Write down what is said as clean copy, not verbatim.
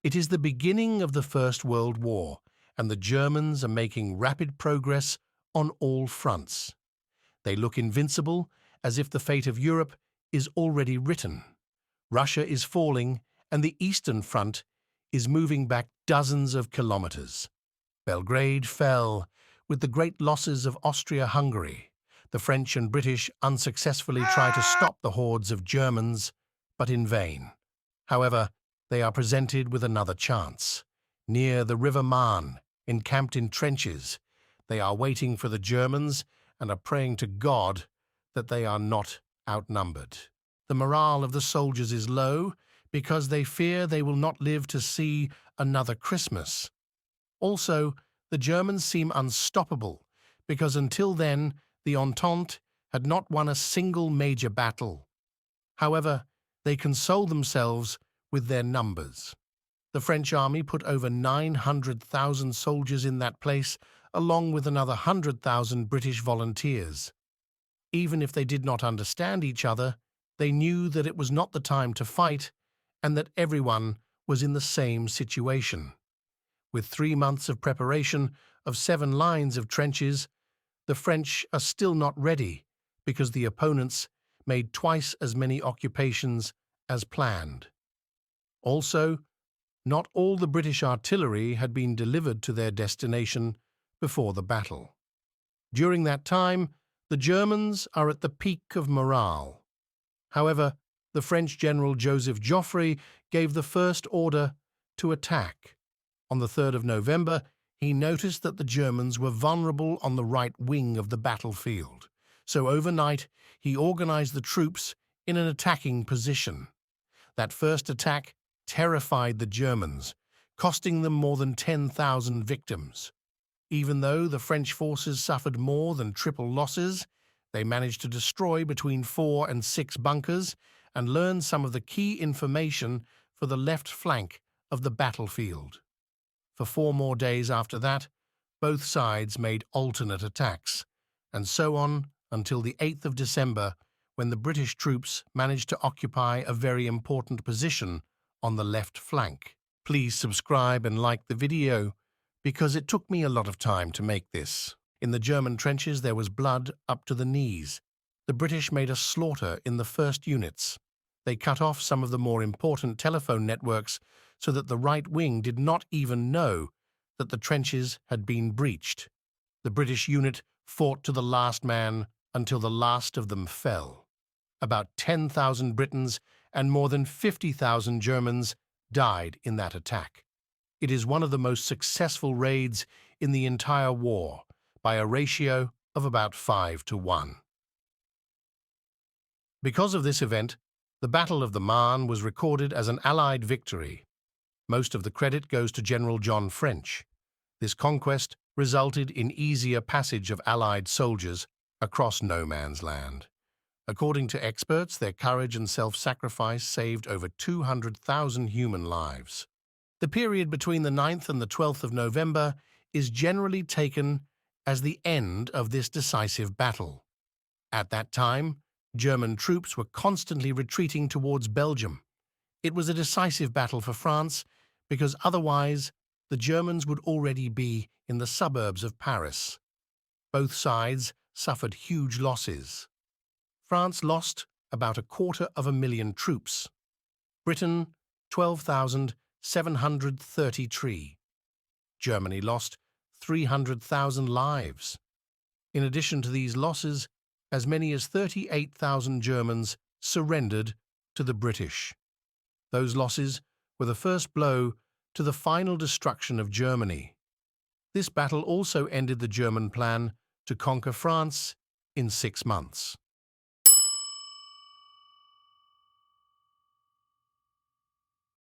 It is the beginning of the First World War, and the Germans are making rapid progress on all fronts. They look invincible, as if the fate of Europe is already written. Russia is falling, and the Eastern Front is moving back dozens of kilometers. Belgrade fell, with the great losses of Austria-Hungary. The French and British unsuccessfully try to stop the hordes of Germans, but in vain. However, they are presented with another chance. Near the River Marne, encamped in trenches, they are waiting for the Germans and are praying to God that they are not outnumbered. The morale of the soldiers is low because they fear they will not live to see another Christmas. Also, the Germans seem unstoppable because until then, the Entente had not won a single major battle. However, they console themselves with their numbers. The French army put over 900,000 soldiers in that place, along with another 100,000 British volunteers. Even if they did not understand each other, they knew that it was not the time to fight and that everyone was in the same situation. With 3 months of preparation of 7 lines of trenches, the French are still not ready because the opponents made twice as many occupations as planned. Also, not all the British artillery had been delivered to their destination before the battle. During that time, the Germans are at the peak of morale. However, the French General Joseph Joffre gave the first order to attack. On the 3rd of November, he noticed that the Germans were vulnerable on the right wing of the battlefield. So overnight, he organized the troops in an attacking position. That first attack terrified the Germans, costing them more than 10,000 victims. Even though the French forces suffered more than triple losses, they managed to destroy between 4 and 6 bunkers and learn some of the key information for the left flank of the battlefield. For 4 more days after that, both sides made alternate attacks, and so on until the 8th of December, when the British troops managed to occupy a very important position on the left flank. Please subscribe and like the video, because it took me a lot of time to make this. In the German trenches there was blood up to the knees. The British made a slaughter in the first units. They cut off some of the more important telephone networks so that the right wing did not even know that the trenches had been breached. The British unit fought to the last man until the last of them fell. About 10,000 Britons and more than 50,000 Germans died in that attack. It is one of the most successful raids in the entire war, by a ratio of about 5-1. Because of this event, the Battle of the Marne was recorded as an Allied victory. Most of the credit goes to General John French. This conquest resulted in easier passage of Allied soldiers across no man's land. According to experts, their courage and self-sacrifice saved over 200,000 human lives. The period between the 9th and the 12th of November is generally taken as the end of this decisive battle. At that time, German troops were constantly retreating towards Belgium. It was a decisive battle for France because otherwise the Germans would already be in the suburbs of Paris. Both sides suffered huge losses. France lost about 250,000 troops. Britain, 12,733. Germany lost 300,000 lives. In addition to these losses, as many as 38,000 Germans surrendered to the British. Those losses were the first blow to the final destruction of Germany. This battle also ended the German plan to conquer France in 6 months.